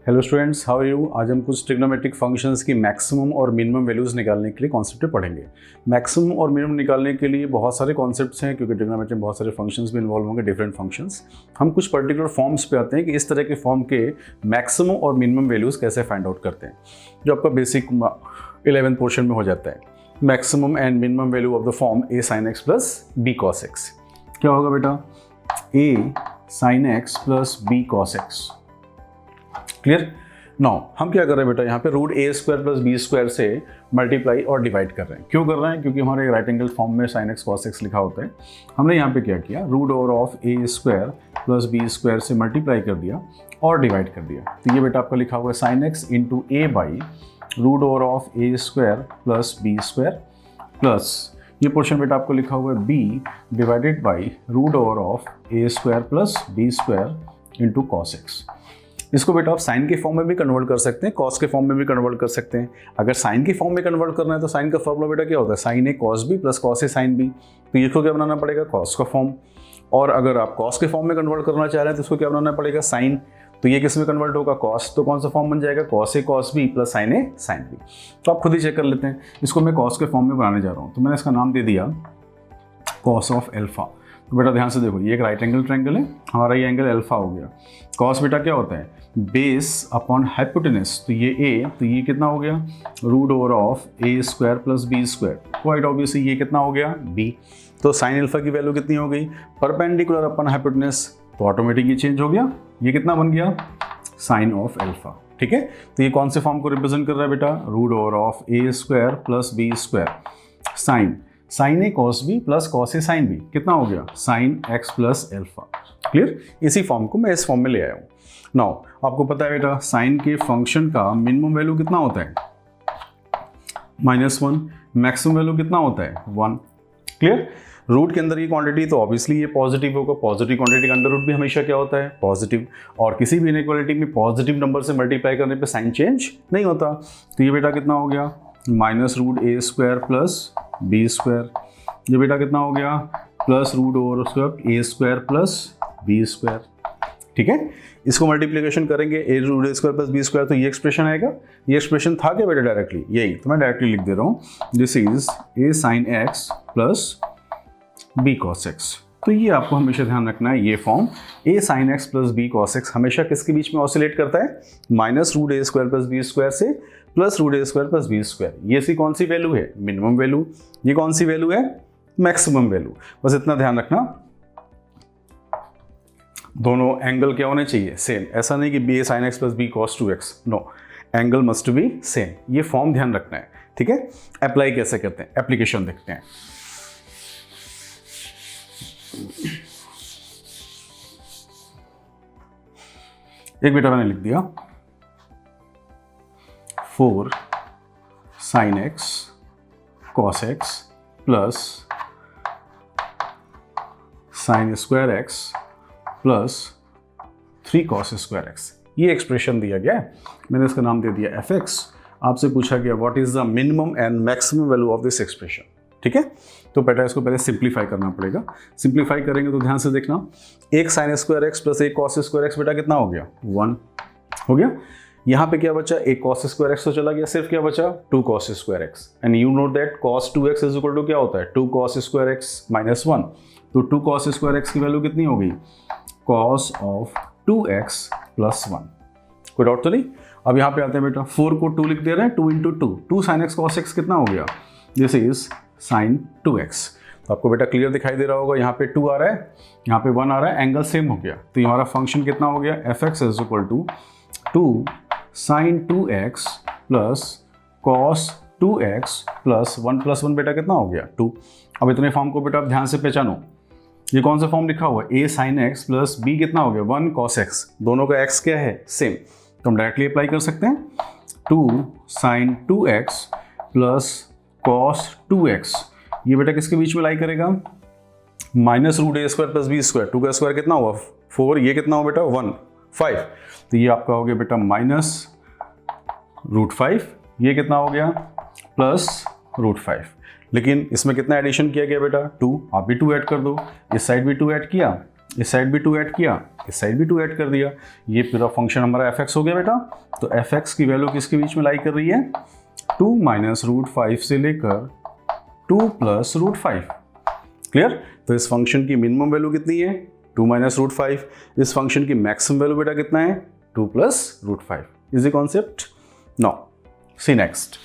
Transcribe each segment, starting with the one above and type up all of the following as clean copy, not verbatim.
Hello students, how are you. आज हम कुछ ट्रिग्नोमेट्रिक फंक्शंस की मैक्सिमम और मिनिमम वैल्यूज़ निकालने के लिए कॉन्सेप्ट पढ़ेंगे। मैक्सिमम और मिनिमम निकालने के लिए बहुत सारे कॉन्सेप्ट्स हैं, क्योंकि ट्रिग्नोमेट्री में बहुत सारे फंक्शंस भी इन्वॉल्व होंगे, डिफरेंट फंक्शंस। हम कुछ पर्टिकुलर फॉर्म्स पे आते हैं कि इस तरह के फॉर्म के मैक्सिमम और मिनिमम वैल्यूज़ कैसे फाइंड आउट करते हैं, जो आपका बेसिक 11th पोर्शन में हो जाता है। Maximum and minimum value of the form A sine x plus B cos X. क्या होगा बेटा? A sine x plus B cos X. Clear? Now हम क्या कर रहे हैं बेटा, यहाँ पे root A square plus B square से मल्टीप्लाई और डिवाइड कर रहे हैं। क्यों कर रहे हैं? क्योंकि हमारे राइट एंगल फॉर्म में साइन एक्स कॉस एक्स लिखा होता है। हमने यहाँ पे क्या किया, root over of a square plus B square से मल्टीप्लाई कर दिया और डिवाइड कर दिया। तो ये बेटा आपका लिखा हुआ है sine x into a by root over of a square plus B square plus ये पोर्शन बेटा आपको लिखा हुआ है b divided by root over of a square plus B square into cos x. इसको बेटा आप साइन के फॉर्म में भी कन्वर्ट कर सकते हैं, कॉस के फॉर्म में भी कन्वर्ट कर सकते हैं। अगर साइन के फॉर्म में कन्वर्ट करना है तो साइन का फॉर्मूला बेटा क्या होता है, sine a cos b plus cos a sine B. तो इसको क्या बनाना पड़ेगा, कॉस का फॉर्म। और अगर आप कॉस के फॉर्म में कन्वर्ट करना चाह रहे हैं तो इसको क्या बनाना पड़ेगा, साइन। तो ये किस में कन्वर्ट होगा, कॉस। तो कौन सा फॉर्म बन जाएगा, cos A cos b plus sign A sine B. तो आप खुद ही चेक कर लेते हैं। इसको मैं कॉस के फॉर्म में बनाने जा रहा हूँ, तो मैंने इसका नाम दे दिया कॉस ऑफ एल्फा। तो बेटा ध्यान से देखो, ये एक राइट एंगल ट्रायंगल है, हमारा ये एंगल अल्फा हो गया। कॉस बेटा क्या होता है, बेस अपॉन हाइपोटेनस। तो ये ए, तो ये कितना हो गया, root over of a square plus B square. Quite obviously ये कितना हो गया, बी। तो साइन अल्फा की वैल्यू कितनी हो गई, परपेंडिकुलर अपॉन हाइपोटेनस। तो ऑटोमेटिक ये चेंज हो गया, ये कितना बन गया, साइन ऑफ एल्फा। ठीक है, तो ये कौन से फॉर्म को रिप्रेजेंट कर रहा है बेटा, root over of a square plus B square sine a cos b plus cos a sine b. कितना हो गया, sine x plus alpha. Clear? इसी फॉर्म को मैं इस फॉर्म में ले आया हूँ। नाउ आपको पता है बेटा, साइन के फंक्शन का मिनिमम वैल्यू कितना होता है, -1। मैक्सिमम वैल्यू कितना होता है, 1। क्लियर? रूट के अंदर की क्वांटिटी तो ऑब्वियसली ये पॉजिटिव होगा। पॉजिटिव क्वांटिटी का अंडर रूट भी हमेशा क्या होता है, पॉजिटिव। और किसी भी इनइक्वालिटी में पॉजिटिव नंबर से मल्टीप्लाई करने पे साइन चेंज नहीं होता। तो ये बेटा कितना हो गया, minus root A square plus B square. ये बेटा कितना हो गया, प्लस रूट ओवर स्क्वायर ए स्क्वायर प्लस बी स्क्वायर। ठीक है, इसको मल्टीप्लिकेशन करेंगे, ए root A square plus B square, तो ये एक्सप्रेशन आएगा। ये एक्सप्रेशन था क्या बेटा डायरेक्टली, यही तो मैं डायरेक्टली लिख दे रहा हूँ, this is A sine x plus B cos X. तो ये आपको हमेशा ध्यान रखना है, ये form A sine x plus B cos X हमेशा किसके बीच में ऑसिलेट करता है, minus root A square plus B square से plus root A square plus B square. ये सी कौन सी वैल्यू है, मिनिमम वैल्यू। ये कौन सी वैल्यू है, मैक्सिमम वैल्यू। बस इतना ध्यान रखना, दोनों एंगल क्या होने चाहिए, सेम। ऐसा नहीं कि b a sine x plus B cos 2x, no, angle must be same. ये फॉर्म ध्यान रखना है। ठीक है, अप्लाई कैसे करते हैं, एप्लीकेशन देखते हैं। एक बेटा मैंने लिख दिया 4 sign X cos x plus sine square x plus 3 cos square x. ये एक्सप्रेशन दिया गया है, मैंने इसका नाम दे दिया एफ एक्स। आपसे पूछा गया what is the minimum and maximum value of this expression. ठीक है, तो बेटा इसको पहले सिंप्लीफाई करना पड़ेगा। सिंप्लीफाई करेंगे तो ध्यान से देखना, एक साइन स्क्वायर एक्स प्लस एक कॉस स्क्वायर एक्स बेटा कितना हो गया, 1 हो गया। यहाँ पे क्या बचा, एक कॉस स्क्वायर एक्स तो चला गया, सिर्फ क्या बचा, 2 cos square x. And you know that cos 2x is equal to क्या होता है, 2 कॉस स्क्वायर एक्स माइनस 1। तो 2 कॉस स्क्वायर एक्स की वैल्यू कितनी हो गई, कॉस ऑफ 2x प्लस 1। कोई डाउट तो नहीं? अब यहाँ पे आते हैं बेटा, 4 को 2 लिख दे रहे हैं, 2 into 2 sign X cos x कितना हो गया, दिस इज साइन 2x। तो आपको बेटा क्लियर दिखाई दे रहा होगा, यहाँ पे 2 आ रहा है, यहाँ पे 1 आ रहा है, एंगल सेम हो गया। तो ये हमारा फंक्शन कितना हो गया, f x is equal to 2 sine 2x plus cos 2x plus 1 बेटा कितना हो गया, 2। अब इतने फॉर्म को बेटा आप ध्यान से पहचानो, ये कौन सा फॉर्म लिखा हुआ है, ए साइन एक्स प्लस बी कितना हो गया, 1 कॉस एक्स। दोनों का x क्या है, सेम, तो हम डायरेक्टली अप्लाई कर सकते हैं। 2 sine 2x plus cos 2x, ये बेटा किसके बीच में लाई करेगा, minus root A square plus B square. 2 का स्क्वायर कितना हुआ, 4, ये कितना हो बेटा 1, 5। तो ये आपका हो गया बेटा माइनस रूट 5, ये कितना हो गया, प्लस रूट 5। लेकिन इसमें कितना एडिशन किया गया बेटा, 2। आप भी 2 ऐड कर दो, इस साइड भी 2 ऐड किया इस साइड भी 2 ऐड किया, इस साइड भी 2 ऐड कर दिया, ये पूरा फंक्शन हमारा f(x) हो गया बेटा। तो f(x) की वैल्यू किसके बीच में लाई कर रही है, 2 माइनस रूट 5 से लेकर 2 प्लस रूट 5। क्लियर। तो इस फंक्शन की मिनिमम वैल्यू कितनी है, 2 माइनस रूट 5। इस फंक्शन की मैक्सिमम वैल्यू बेटा कितना है, 2 plus root 5। Is the concept. No see next.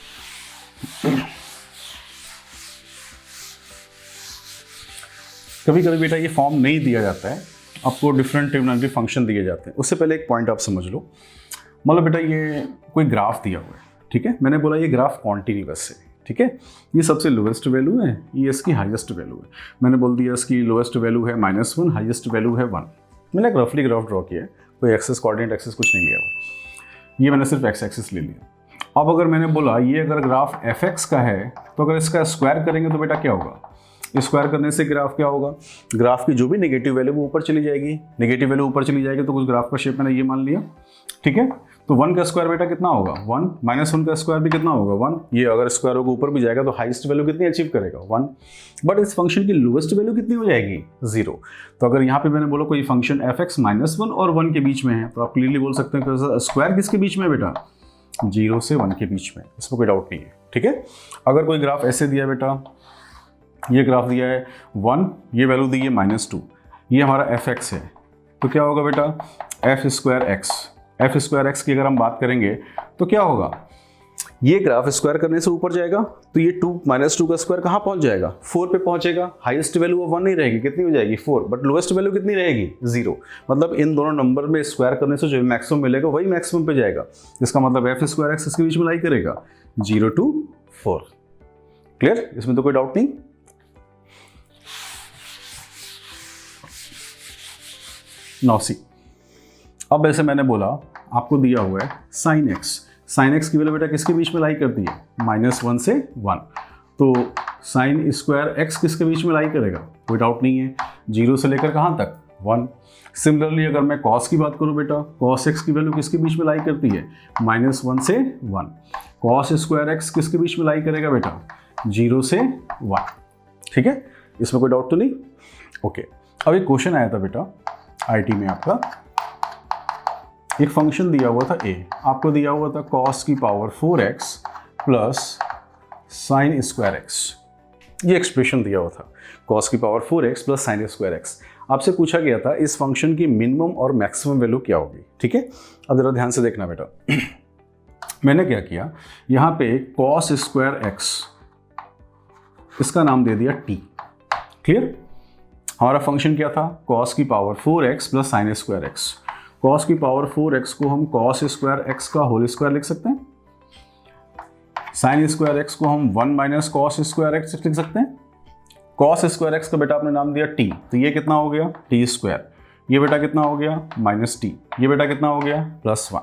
कभी कभी बेटा ये फॉर्म नहीं दिया जाता है, आपको डिफरेंट ट्रिग्नोमेट्रिक फंक्शन दिए जाते हैं। उससे पहले एक पॉइंट आप समझ लो। मतलब बेटा ये कोई ग्राफ दिया हुआ है, ठीक है, मैंने बोला ये ग्राफ कॉन्टिन्यूअस है, ठीक है, ये सबसे लोएस्ट वैल्यू है, ये इसकी हाईएस्ट वैल्यू है। मैंने बोल दिया इसकी लोएस्ट वैल्यू है -1, हाईएस्ट वैल्यू है 1। मैंने एक रफली ग्राफ ड्रॉ किया है, कोई एक्सेस कोऑर्डिनेट एक्सेस कुछ नहीं लिया हुआ, ये मैंने सिर्फ एक्स एक्सिस ले लिया। अब अगर मैंने बोला ये अगर ग्राफ f(x) का है, तो अगर इसका स्क्वायर करेंगे तो बेटा क्या होगा, स्क्वायर करने से ग्राफ क्या होगा, ग्राफ की जो भी नेगेटिव वैल्यू वो ऊपर चली जाएगी। नेगेटिव वैल्यू ऊपर चली जाएगी तो कुछ ग्राफ का शेप मैंने ये मान लिया, ठीक है। तो 1 का स्क्वायर बेटा कितना होगा 1, -1 का स्क्वायर भी कितना होगा 1। ये अगर स्क्वायर होगा ऊपर भी जाएगा तो हाईएस्ट वैल्यू कितनी अचीव करेगा 1। बट इस फंक्शन की लोएस्ट वैल्यू कितनी हो जाएगी 0। तो अगर यहाँ पे मैंने बोला कोई फंक्शन f(x) -1 और 1 के बीच में है, तो आप क्लियरली बोल सकते हैं कि स्क्वायर किसके बीच में बेटा, 0 से 1 के बीच में, इसमें कोई डाउट नहीं है, ठीक है। अगर कोई ग्राफ ऐसे दिया बेटा, ये ग्राफ दिया है 1, ये वैल्यू दी है -2, ये हमारा f(x) है, तो क्या होगा बेटा f²x की अगर हम बात करेंगे तो क्या होगा, ये ग्राफ स्क्वायर करने से ऊपर जाएगा तो ये 2 -2 का स्क्वायर कहाँ पहुंच जाएगा 4 पे पहुंचेगा। हाईएस्ट वैल्यू 1 नहीं रहेगी, कितनी हो जाएगी 4, बट लोएस्ट वैल्यू कितनी रहेगी 0। मतलब इन दोनों नंबर में स्क्वायर करने से जो मैक्सिमम मिलेगा वही मैक्सिमम पे जाएगा। इसका मतलब f²x इसके बीच में लाई करेगा 0 to 4। क्लियर, इसमें तो कोई डाउट नहीं। नाउ सी, अब ऐसे मैंने बोला आपको दिया हुआ है sin x की वैल्यू बेटा किसके बीच में लाई करती है, -1 से 1। तो sin² x किसके बीच में लाई करेगा, कोई डाउट नहीं है, 0 से लेकर कहाँ तक 1। सिमिलरली अगर मैं cos की बात करूँ बेटा, cos x की वैल्यू किसके बीच में लाई करती है, -1 से 1। cos² x किसके बीच में लाई करेगा बेटा, 0 से 1। ठीक है, इसमें कोई डाउट तो नहीं। ओके, अब एक क्वेश्चन आया था बेटा आईटी में आपका, एक फंक्शन दिया हुआ था a, आपको दिया हुआ था cos की power 4x plus sin² x। ये एक्सप्रेशन दिया हुआ था cos की power 4x plus sin² x। आपसे पूछा गया था इस फंक्शन की मिनिमम और मैक्सिमम वैल्यू क्या होगी। ठीक है, अब जरा ध्यान से देखना बेटा। मैंने क्या किया, यहाँ पे cos² x, इसका नाम दे दिया t। क्लियर, हमारा फंक्शन क्या था, cos की power 4x plus sin² x। cos की पावर 4x को हम cos² x का होल स्क्वायर लिख सकते हैं, sin² x को हम 1 माइनस cos² x लिख सकते हैं। cos² x का बेटा आपने नाम दिया t, तो ये कितना हो गया t²। ये बेटा कितना हो गया -t, ये बेटा कितना हो गया +1।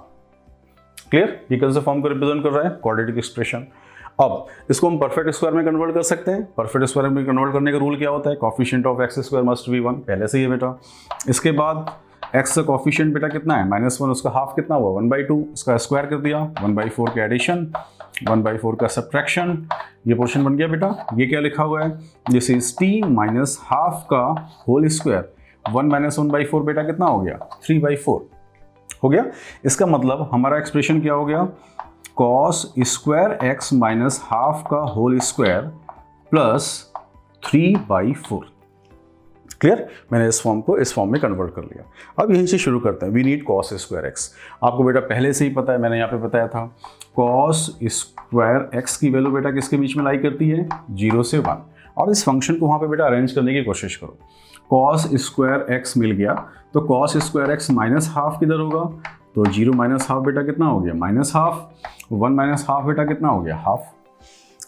क्लियर, ये कौन से फॉर्म को रिप्रेजेंट कर रहा है, क्वाड्रेटिक एक्सप्रेशन। अब इसको हम परफेक्ट स्क्वायर में कन्वर्ट कर सकते हैं। परफेक्ट स्क्वायर में कन्वर्ट करने का रूल क्या होता है, coefficient of x² must be 1, पहले से ही है बेटा। इसके बाद x का कोफिशिएंट बेटा कितना है -1, उसका हाफ कितना हुआ 1/2, उसका स्क्वायर कर दिया 1/4 का एडिशन, 1/4 का सब्ट्रैक्शन, ये पोर्शन बन गया बेटा। ये क्या लिखा हुआ है, this is t minus half का होल स्क्वायर, 1 माइनस 1/4 बेटा कितना हो गया 3/4 हो गया। इसका मतलब हमारा एक्सप्रेशन क्या हो गया, cos² x माइनस हाफ का होल स्क्वायर प्लस 3/4। क्लियर, मैंने इस फॉर्म को इस फॉर्म में कन्वर्ट कर लिया। अब यहीं से शुरू करते हैं। We need cos² x। आपको बेटा पहले से ही पता है, मैंने यहाँ पे बताया था cos² x की वैल्यू बेटा किसके बीच में लाई करती है 0 से 1। अब इस फंक्शन को वहाँ पे बेटा अरेंज करने की कोशिश करो। cos² x मिल गया, तो cos² x माइनस हाफ किधर होगा, तो 0 माइनस हाफ बेटा कितना हो गया -हाफ, 1 माइनस हाफ बेटा कितना हो गया हाफ।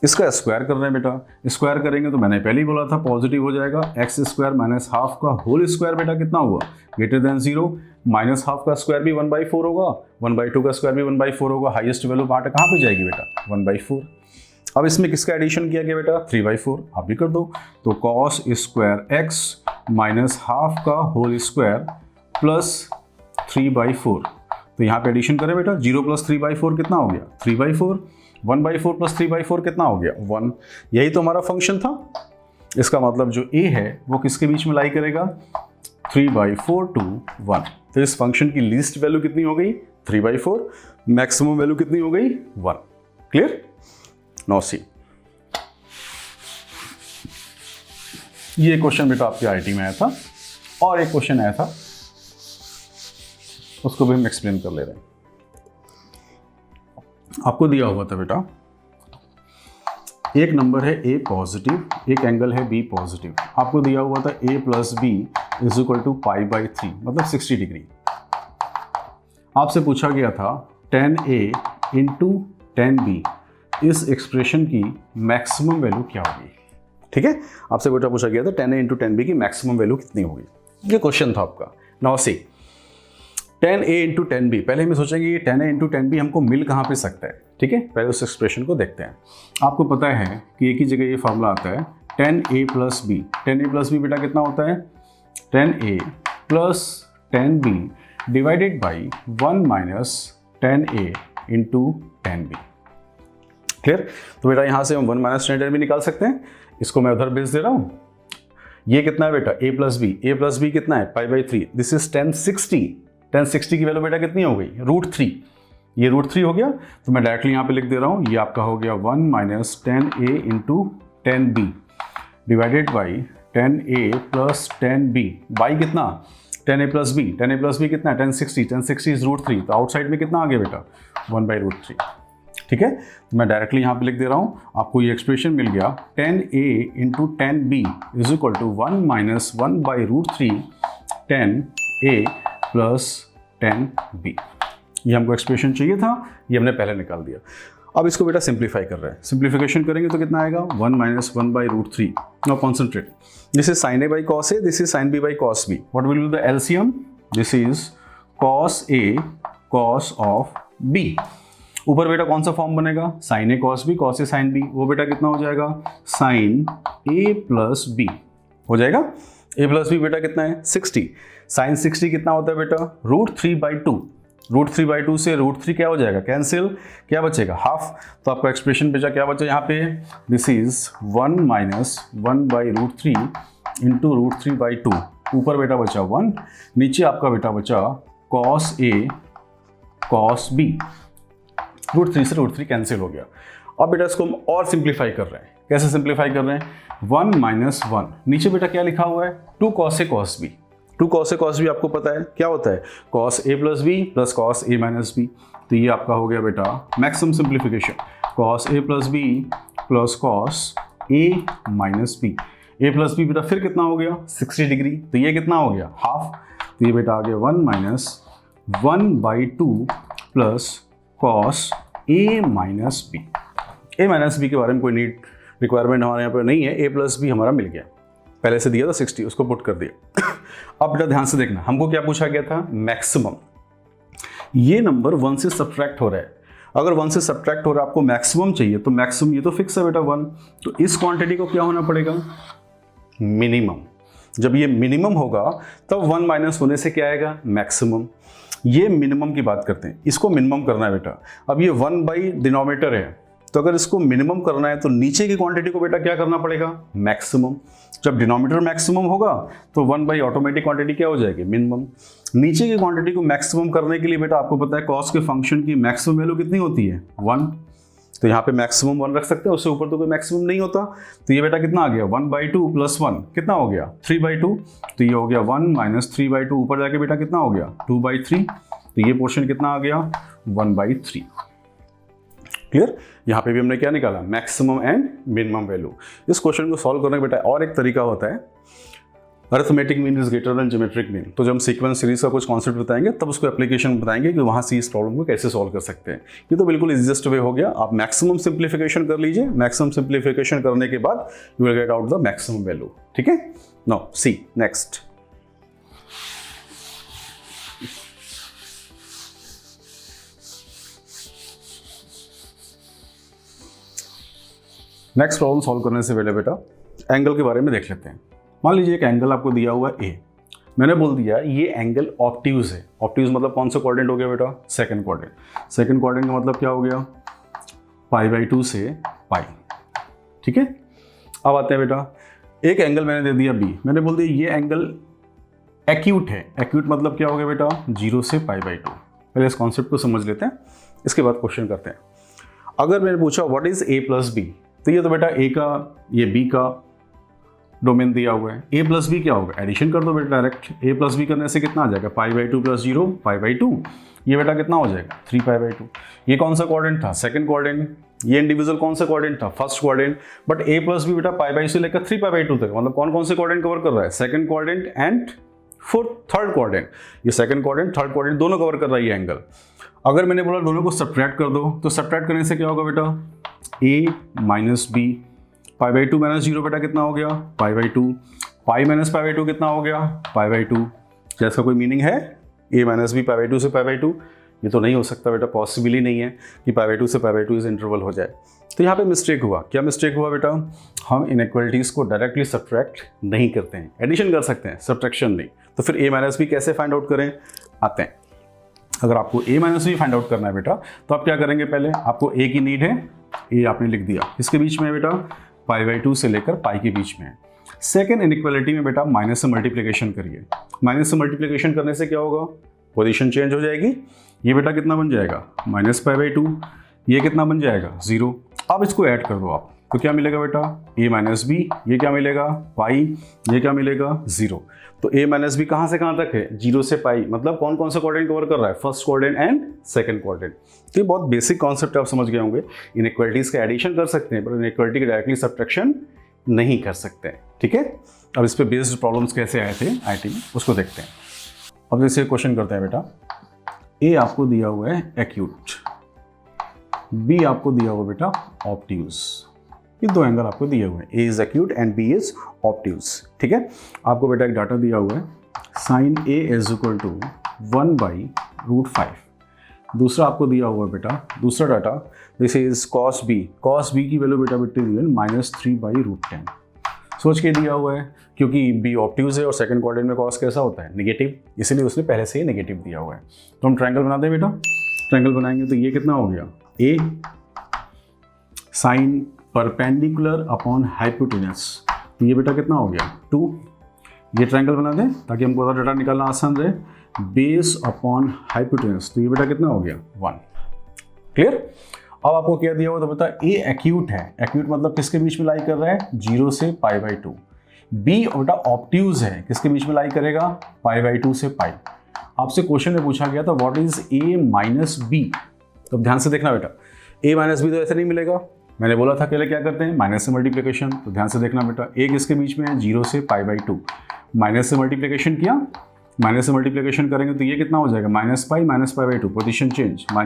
इसका स्क्वायर कर रहे हैं बेटा, स्क्वायर करेंगे तो मैंने पहले ही बोला था पॉजिटिव हो जाएगा। x² माइनस हाफ का होल स्क्वायर बेटा कितना हुआ ग्रेटर देन 0, माइनस हाफ का स्क्वायर भी 1/4 होगा, 1/2 का स्क्वायर भी 1/4 होगा। हाईएस्ट वैल्यू पार्ट कहाँ पे जाएगी बेटा 1/4। अब इसमें किसका एडिशन किया गया बेटा 3/4, आप भी कर दो। तो cos² x माइनस हाफ का होल स्क्वायर प्लस 3/4, तो यहाँ पे एडिशन करें बेटा, 0 प्लस 3/4 कितना हो गया 3/4, 1/4 प्लस 3/4 कितना हो गया 1। यही तो हमारा फंक्शन था। इसका मतलब जो a है वो किसके बीच में लाई करेगा 3/4 to 1। तो इस फंक्शन की लीस्ट वैल्यू कितनी हो गई? 3/4। मैक्सिमम वैल्यू कितनी हो गई? 1। क्लियर? नाउ सी, ये क्वेश्चन बेटा आपके आईटी में आया था, और एक क्वेश्चन आया था, उसको भी हम एक्सप्लेन कर ले रहे हैं। आपको दिया हुआ था बेटा, एक नंबर है a पॉजिटिव, एक एंगल है b पॉजिटिव। आपको दिया हुआ था a plus B is equal to π/3, मतलब 60 डिग्री। आपसे पूछा गया था tan a into tan b, इस एक्सप्रेशन की मैक्सिमम वैल्यू क्या होगी? ठीक है, आपसे बेटा पूछा गया था tan a into tan b की मैक्सिमम वैल्यू कितनी होगी, ये क्वेश्चन था आपका। Now see, tan a into tan b, पहले हमें सोचेंगे ये tan a into tan b हमको मिल कहाँ पे सकता है। ठीक है, पहले उस एक्सप्रेशन को देखते हैं। आपको पता है कि एक ही जगह ये फॉर्मूला आता है tan a plus b. tan a plus b बेटा कितना होता है? tan a plus tan b divided by 1 minus tan a into tan b। क्लियर? तो बेटा यहाँ से हम 1 माइनस tan b निकाल सकते हैं, इसको मैं उधर भेज दे रहा हूँ। ये कितना है बेटा? a प्लस बी कितना है? π/3। This is tan 60। tan 60 की वैल्यू बेटा कितनी हो गई? √3। ये √3 हो गया, तो मैं डायरेक्टली यहाँ पे लिख दे रहा हूँ, ये आपका हो गया 1 minus tan a into tan b divided by tan a plus tan b by कितना? tan a plus b. tan a plus b कितना है? tan 60। tan 60 इज √3, तो आउटसाइड में कितना आ गया बेटा? 1/√3। ठीक है, तो मैं डायरेक्टली यहाँ पे लिख दे रहा हूँ, आपको ये एक्सप्रेशन मिल गया tan a into tan b is equal to 1 minus 1/√3 tan a plus tan b। ये हमको एक्सप्रेशन चाहिए था, ये हमने पहले निकाल दिया। अब इसको बेटा सिंप्लीफाई कर रहे हैं, सिंप्लीफिकेशन करेंगे तो कितना आएगा? 1 minus 1/√3। Now concentrate, this is sin a by cos a, this is sin b by cos b। What will be the LCM? This is cos a cos of b। ऊपर बेटा कौन सा फॉर्म बनेगा? sin a cos b cos a sin b। वो बेटा कितना हो जाएगा? sin a प्लस b हो जाएगा। a प्लस b बेटा कितना है? 60। sin 60 कितना होता है बेटा? √3/2। √3/2 से √3 क्या हो जाएगा? कैंसिल, क्या बचेगा? हाफ। तो आपका एक्सप्रेशन बचा, क्या बचा यहाँ पे? This is 1 minus 1/√3 into √3/2। ऊपर बेटा बचा 1, नीचे आपका बेटा बचा cos a cos b। √3 से √3 कैंसिल हो गया। अब बेटा इसको हम और सिंप्लीफाई कर रहे हैं। कैसे सिंप्लीफाई कर रहे हैं? 1 माइनस 1, नीचे बेटा क्या लिखा हुआ है? 2 cos a cos b। 2 cos a cos b आपको पता है क्या होता है? cos a plus b plus cos a minus b। तो ये आपका हो गया बेटा maximum simplification, cos a plus b plus cos a minus b। a plus b बेटा फिर कितना हो गया? 60 डिग्री। तो ये कितना हो गया? हाफ। तो ये बेटा आ गया 1 minus 1/2 plus cos a minus b। a minus b के बारे में कोई नीड रिक्वायरमेंट हमारे यहाँ पर नहीं है, a प्लस b हमारा मिल गया, पहले से दिया था 60, उसको पुट कर दिया। अब बेटा ध्यान से देखना, हमको क्या पूछा गया था? मैक्सिमम। ये नंबर 1 से सब्ट्रैक्ट हो रहा है, अगर 1 से सब्ट्रैक्ट हो रहा है, आपको मैक्सिमम चाहिए, तो मैक्सिमम ये तो फिक्स है बेटा 1, तो इस क्वांटिटी को क्या होना पड़ेगा? मिनिमम। जब ये मिनिमम होगा तब 1 माइनस होने से क्या आएगा? मैक्सिमम। ये मिनिमम की बात करते हैं, इसको मिनिमम करना है बेटा। अब ये 1 बाई डिनोमिनेटर है, तो अगर इसको मिनिमम करना है तो नीचे की क्वांटिटी को बेटा क्या करना पड़ेगा? मैक्सिमम। जब डिनोमिनेटर मैक्सिमम होगा तो 1 बाई ऑटोमेटिक क्वांटिटी क्या हो जाएगी? मिनिमम। नीचे की क्वांटिटी को मैक्सिमम करने के लिए बेटा आपको पता है कॉस के फंक्शन की मैक्सिमम वैल्यू कितनी होती है? 1। तो यहाँ पे मैक्सिमम 1 रख सकते हैं, उससे ऊपर तो कोई मैक्सिमम नहीं होता। तो ये बेटा कितना आ गया? 1/2 प्लस 1 कितना हो गया? 3/2। तो ये हो गया 1 माइनस 3/2, ऊपर जाके बेटा कितना हो गया? 2/3। तो ये पोर्शन कितना आ गया? 1/3। क्लियर? यहाँ पे भी हमने क्या निकाला? Maximum and minimum value. इस क्वेश्चन को सॉल्व करने का बेटा और एक तरीका होता है, arithmetic mean is greater then geometric mean. तो जब हम सीक्वेंस सीरीज का कुछ कॉन्सेप्ट बताएंगे तब उसको एप्लीकेशन बताएंगे कि वहाँ से इस प्रॉब्लम को कैसे सॉल्व कर सकते हैं। ये तो बिल्कुल इजीएस्ट वे हो गया। आप मैक्सिमम सिंप्लीफिकेशन कर लीजिए, मैक्सिमम सिंप्लीफिकेशन करने के बाद you will get out the maximum value. ठीक है? Now see next. Next problem solve करने से पहले बेटा एंगल के बारे में देख लेते हैं। मान लीजिए एक एंगल आपको दिया हुआ है ए, मैंने बोल दिया ये एंगल ऑब्ट्यूज है। ऑब्ट्यूज मतलब कौन सा क्वाड्रेंट हो गया बेटा? Second quadrant. सेकंड क्वाड्रेंट का मतलब क्या हो गया? π/2 से पाई। ठीक है, अब आते हैं बेटा, एक एंगल मैंने दे दिया बी, मैंने बोल दिया ये एंगल एक्यूट है। एक्यूट मतलब क्या हो गया बेटा, 0 से π/2। पहले इस कॉन्सेप्ट को समझ लेते हैं, इसके बाद क्वेश्चन करते हैं। अगर मैंने पूछा व्हाट इज a + b, तो ये तो बेटा a का, ये b का डोमेन दिया हुआ है। a + b क्या होगा, एडिशन कर दो बेटा डायरेक्ट। a + b करने से कितना आ जाएगा, π/2 + 0 π/2। ये बेटा कितना हो जाएगा, 3π/2। ये कौन सा क्वाड्रेंट था, सेकंड क्वाड्रेंट। ये इंडिविजुअल कौन सा क्वाड्रेंट था, first quadrant. But a + b बेटा π/2 से लेकर 3π/2 तक, मतलब कौन कौन से क्वाड्रेंट कवर कर रहा है, second quadrant and third quadrant. ये सेकंड क्वाड्रेंट थर्ड क्वाड्रेंट दोनों कवर कर रहा है ये एंगल। अगर मैंने बोला दोनों को सब्ट्रैक्ट कर दो, तो सब्ट्रैक्ट करने से क्या होगा बेटा, a - b, π/2 - 0 बेटा कितना हो गया, π/2। π - π/2 कितना हो गया, π/2। क्या इसका कोई मीनिंग है, a - b π/2 से π/2? ये तो नहीं हो सकता बेटा, पॉसिबल ही नहीं है कि π/2 से π/2 इस इंटरवल हो जाए। तो यहाँ पे मिस्टेक हुआ। क्या मिस्टेक हुआ बेटा, हम इनइक्वालिटीज़ को डायरेक्टली सब्ट्रैक्ट नहीं करते हैं, एडिशन कर सकते हैं, सब्ट्रैक्शन नहीं। तो फिर a - b कैसे फाइंड आउट करें, आते हैं। अगर आपको a - b फाइंड आउट करना है बेटा, तो आप क्या करेंगे, पहले आपको a की नीड है, a आपने लिख दिया, इसके बीच में है बेटा π/2 से लेकर पाई के बीच में है। सेकेंड इनइक्वालिटी में बेटा माइनस से मल्टीप्लिकेशन करिए। माइनस से मल्टीप्लिकेशन करने से क्या होगा, पोजीशन चेंज हो जाएगी। ये बेटा कितना बन जाएगा, -π/2। ये कितना बन जाएगा, 0। अब इसको ऐड कर दो आप, तो क्या मिलेगा बेटा, a - b। ये क्या मिलेगा, पाई। ये क्या मिलेगा, 0। तो a - b कहाँ से कहाँ तक है, 0 से पाई। मतलब कौन कौन सा क्वाड्रेंट कवर कर रहा है, first quadrant and second quadrant. तो ये बहुत बेसिक कॉन्सेप्ट आप समझ गए होंगे। इनइक्वालिटीज़ का एडिशन कर सकते हैं, पर इनइक्वालिटी की डायरेक्टली सब्ट्रैक्शन नहीं कर सकते हैं, ठीक है। अब इस पर बेस्ड प्रॉब्लम्स कैसे आए थे आईटी में, उसको देखते हैं। अब जैसे क्वेश्चन करते हैं बेटा, ए आपको दिया हुआ है एक्यूट, बी आपको दिया हुआ बेटा ऑब्ट्यूज। ये दो एंगल आपको दिए हुए हैं, A is acute and B is obtuse, ठीक है। आपको बेटा एक डाटा दिया हुआ है, sine A is equal to 1/√5। दूसरा आपको दिया हुआ है बेटा, दूसरा data, this is cos B. Cos B की वैल्यू बेटा बेटी दी है -3/√10। सोच के दिया हुआ है, क्योंकि बी ऑब्ट्यूज है और सेकंड क्वाड्रेंट में कॉस कैसा होता है, नेगेटिव, इसलिए उसने पहले से ही नेगेटिव दिया हुआ है। तो हम ट्रायंगल बना दें बेटा। ट्रायंगल बनाएंगे तो ये कितना हो गया, ए साइन परपेंडिकुलर अपॉन हाइपोटेनस। तो ये बेटा कितना हो गया, 2। ये ट्रायंगल बना दें ताकि हमको डाटा निकालना आसान रहे, बेस अपॉन हाइपोटेनस। तो ये बेटा कितना हो गया, 1। क्लियर। अब आपको क्या दिया हुआ, तो बता ए एक्यूट है। एक्यूट मतलब किसके बीच में लाई कर रहा है, 0 से π/2। बी बेटा ऑब्ट्यूज है, किसके बीच में लाई करेगा, π/2 से पाई। आपसे क्वेश्चन में पूछा गया था व्हाट इज a - b। तो ध्यान से देखना बेटा, a - b तो ऐसे नहीं मिलेगा। मैंने बोला था पहले क्या करते हैं, माइनस से मल्टीप्लिकेशन। तो ध्यान से देखना बेटा, a किसके बीच में है, 0 से π/2। माइनस से मल्टीप्लिकेशन किया, माइनस से मल्टीप्लिकेशन करेंगे तो ये कितना हो जाएगा, -π - π/2। Position change, -π -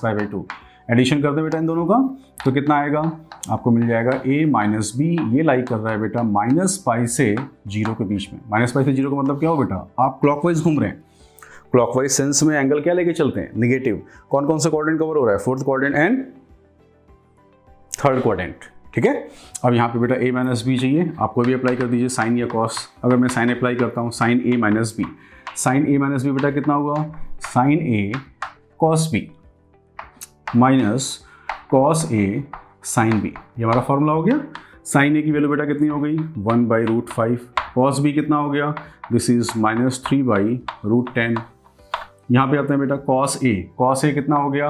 π/2। एडिशन कर दे बेटा इन दोनों का, तो कितना आएगा, आपको मिल जाएगा a - b। ये लाई कर रहा है बेटा -π से 0 के बीच में। -π से 0 का मतलब क्या हो बेटा, आप क्लॉकवाइज घूम रहे हैं। क्लॉकवाइज सेंस में एंगल क्या लेके चलते हैं, नेगेटिव। कौन कौन सा क्वाड्रेंट कवर हो रहा है, fourth quadrant and third quadrant, ठीक है। अब यहाँ पे बेटा a - b चाहिए, आपको भी अप्लाई कर दीजिए साइन या कॉस। अगर मैं साइन अप्लाई करता हूँ, sine a - b, sine a - b बेटा कितना होगा, sine a cos b minus cos a sine b। ये हमारा फॉर्मूला हो गया। साइन a की वैल्यू बेटा कितनी हो गई, 1/√5। कॉस b कितना हो गया, दिस इज -3/√10। यहाँ पे आते हैं बेटा कॉस a कितना हो गया,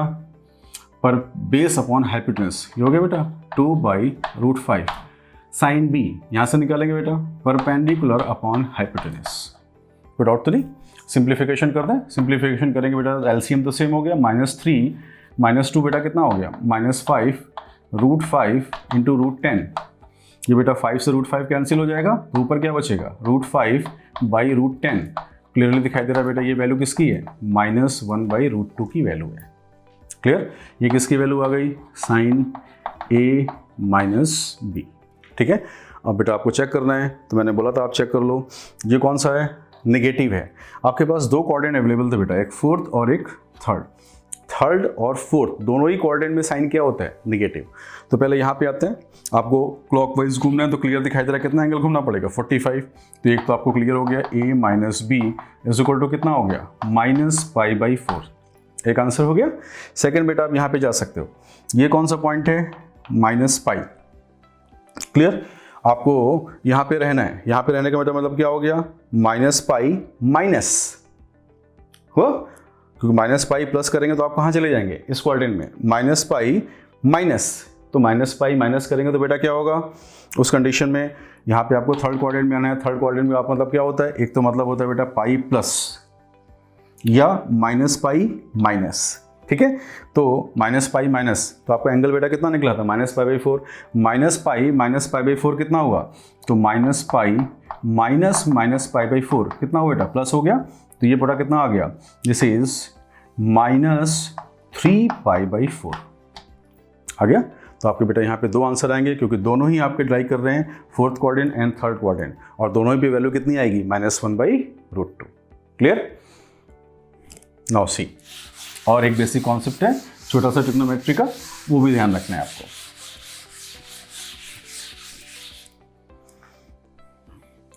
पर बेस अपॉन हाइपोटेनस, ये हो गया बेटा 2/√5। साइन b यहाँ से निकालेंगे बेटा परपेंडिकुलर अपॉन हाइपोटेनस। कोई डाउट तो नहीं, सिंप्लीफिकेशन कर दें। सिंप्लीफिकेशन करेंगे बेटा, एलसीएम तो सेम हो गया, -3 - 2 बेटा कितना हो गया, -5/5 इंटू √10। ये बेटा 5 से √5 कैंसिल हो जाएगा, तो ऊपर क्या बचेगा, √5/√10। क्लियरली दिखाई दे रहा है बेटा, ये वैल्यू किसकी है, -1/√2 की वैल्यू है। क्लियर। ये किसकी वैल्यू आ गई, साइन a - b, ठीक है। अब बेटा आपको चेक करना है, तो मैंने बोला था आप चेक कर लो। ये कौन सा है, नेगेटिव है। आपके पास दो क्वाड्रेंट अवेलेबल थे बेटा, एक फोर्थ और एक थर्ड। थर्ड और फोर्थ दोनों ही क्वाड्रेंट में साइन क्या होता है, नेगेटिव। तो पहले यहाँ पे आते हैं, आपको क्लॉकवाइज घूमना है, तो क्लियर दिखाई दे रहा है कितना एंगल घूमना पड़ेगा, 45। तो एक तो आपको क्लियर हो गया, a - b is equal to कितना हो गया, -π/4। एक आंसर हो गया। सेकंड बेटा आप यहाँ पे जा सकते हो, ये कौन सा पॉइंट है, -π। क्लियर। आपको यहाँ पे रहना है, यहाँ पे रहने का मतलब क्या हो गया, माइनस पाई माइनस हो, क्योंकि माइनस पाई प्लस करेंगे तो आप कहाँ चले जाएंगे, इस क्वाड्रेंट में, माइनस पाई माइनस, तो माइनस पाई माइनस करेंगे तो बेटा क्या होगा उस कंडीशन में, यहाँ पे आपको थर्ड क्वाड्रेंट में आना है। थर्ड क्वाड्रेंट में आप मतलब क्या होता है, एक तो मतलब होता है बेटा पाई प्लस या माइनस पाई माइनस, ठीक है। तो माइनस पाई माइनस, तो आपका एंगल बेटा कितना निकला था, minus pi by 4, minus pi by 4 कितना हुआ, तो minus pi minus pi by 4 कितना हुआ बेटा, प्लस हो गया, तो ये बेटा कितना आ गया, दिस इज -3 पाई बाई 4 आ गया। तो आपके बेटा यहाँ पे दो आंसर आएंगे, क्योंकि दोनों ही आपके ड्राई कर रहे हैं fourth quadrant and third quadrant, और दोनों ही पे वैल्यू कितनी आएगी, -1/√2। क्लियर। नाउ सी, और एक बेसिक कॉन्सेप्ट है छोटा सा ट्रिग्नोमेट्री का, वो भी ध्यान रखना है आपको।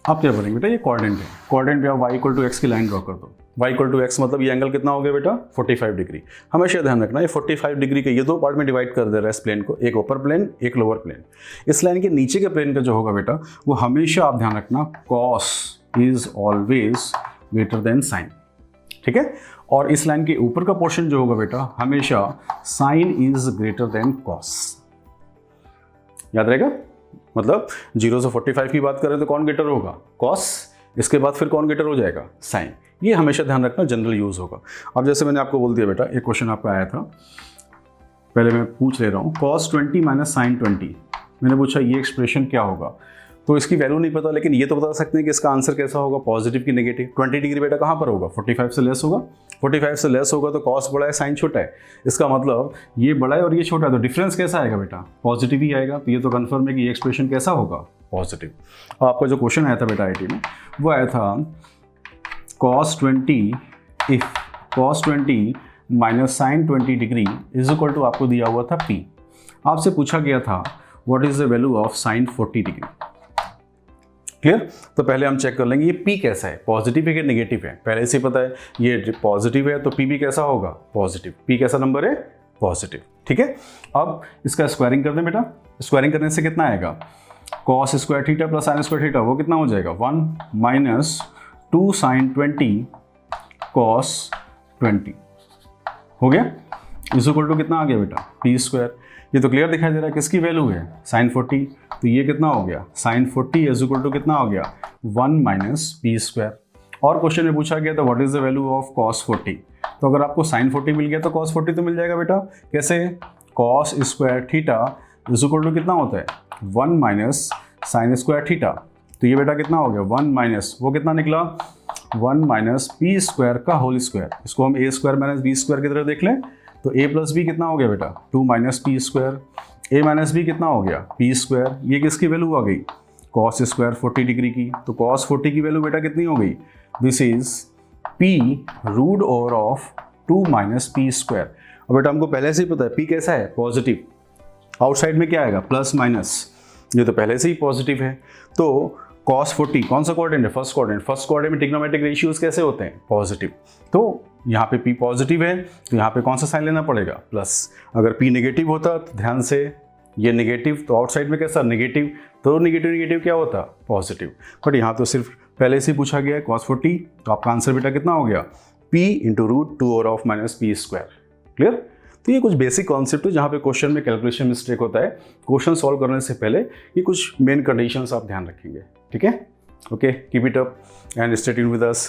आप क्या करेंगे बेटा, ये क्वाड्रेंट है, क्वाड्रेंट पे आप y=x की लाइन ड्रॉ कर दो। y=x मतलब ये एंगल कितना हो गया बेटा, 45 डिग्री। हमेशा ध्यान रखना, ये 45 डिग्री के ये दो पार्ट में डिवाइड कर दे रहा है इस प्लेन को, एक ऊपर प्लेन एक लोअर प्लेन। इस लाइन के नीचे के प्लेन का जो होगा बेटा, वो हमेशा आप ध्यान रखना cos is always greater than sine, ठीक है। और इस लाइन के ऊपर का पोर्शन जो होगा बेटा, हमेशा sine is greater than cos, याद रहेगा। मतलब 0 से 45 की बात करें तो कौन ग्रेटर होगा, cos, इसके बाद फिर कौन ग्रेटर हो जाएगा, साइन। ये हमेशा ध्यान रखना, जनरल यूज होगा। अब जैसे मैंने आपको बोल दिया बेटा, एक क्वेश्चन आपका आया था, पहले मैं पूछ ले रहा हूँ, cos 20 माइनस साइन 20, मैंने पूछा ये एक्सप्रेशन क्या होगा। तो इसकी वैल्यू नहीं पता, लेकिन ये तो बता सकते हैं कि इसका आंसर कैसा होगा, पॉजिटिव की नेगेटिव। 20 डिग्री बेटा कहाँ पर होगा, 45 से लेस होगा, 45 से लेस होगा तो cos बड़ा है साइन छोटा है, इसका मतलब ये बड़ा है और ये छोटा है, तो डिफरेंस कैसा आएगा बेटा, पॉजिटिव ही आएगा। तो ये तो कंफर्म है कि ये एक्सप्रेशन कैसा होगा, पॉजिटिव। आपका जो क्वेश्चन आया था बेटा IT में, वो आया था cos 20 if cos 20 minus sine 20 degree is equal to, आपको दिया हुआ था P। आपसे पूछा गया था what is the value of sine 40 degree. Clear. तो पहले हम चेक कर लेंगे ये P कैसा है, पॉजिटिव है कि नेगेटिव है। पहले से ही पता है ये पॉजिटिव है, तो P भी कैसा होगा, पॉजिटिव। P कैसा नंबर है, पॉजिटिव, ठीक है। अब इसका स्क्वायरिंग कर दें बेटा, स्क्वायरिंग करने से कितना आएगा, cos square theta plus sine square theta, वो कितना हो जाएगा, 1 माइनस 2 साइन 20 cos 20 हो गया, इज इक्वल टू कितना आ गया बेटा, P स्क्वायर। ये तो क्लियर दिखाई दे रहा है किसकी वैल्यू है, साइन 40, तो ये कितना हो गया, साइन 40 इज इक्वल टू कितना हो गया, 1 माइनस P स्क्वायर। और क्वेश्चन में पूछा गया था what is the value of cos 40, तो अगर आपको साइन 40 मिल गया तो cos 40 तो मिल जाएगा बेटा, कैसे, cos square theta is equal to कितना होता है, 1 माइनस साइन स्क्वायर थीटा, तो ये बेटा कितना हो गया, 1 माइनस, वो कितना निकला, 1 माइनस P स्क्वायर का होल स्क्वायर। इसको हम A square minus B square की तरह देख लें, तो A प्लस B कितना हो गया बेटा, 2 minus P square, A minus B कितना हो गया, P स्क्वायर। ये किसकी वैल्यू आ गई, cos स्क्वायर 40 डिग्री की, तो cos 40 की वैल्यू बेटा कितनी हो गई, this is P root over of 2 minus P square. अब बेटा हमको पहले से ही पता है P कैसा है, पॉजिटिव, आउटसाइड में क्या आएगा, प्लस माइनस, ये तो पहले से ही पॉजिटिव है। तो cos 40 कौन सा क्वाड्रेंट है, फर्स्ट क्वाड्रेंट। फर्स्ट क्वाड्रेंट में ट्रिग्नोमेट्रिक रेशियोज कैसे होते हैं, पॉजिटिव। तो यहाँ पे P पॉजिटिव है, तो यहाँ पे कौन सा साइन लेना पड़ेगा, प्लस। अगर P नेगेटिव होता तो ध्यान से, ये नेगेटिव, तो आउटसाइड में कैसा, नेगेटिव, तो नेगेटिव नेगेटिव क्या होता, पॉजिटिव। बट यहाँ तो सिर्फ पहले से ही पूछा गया है cos 40, तो आपका आंसर बेटा कितना हो गया, P into root 2 over of minus P square. Clear. तो ये कुछ बेसिक कॉन्सेप्ट है जहाँ पे क्वेश्चन में कैलकुलेशन मिस्टेक होता है। क्वेश्चन सॉल्व करने से पहले ये कुछ मेन कंडीशंस आप ध्यान रखेंगे, ठीक है। Okay, keep it up and stay tuned with us.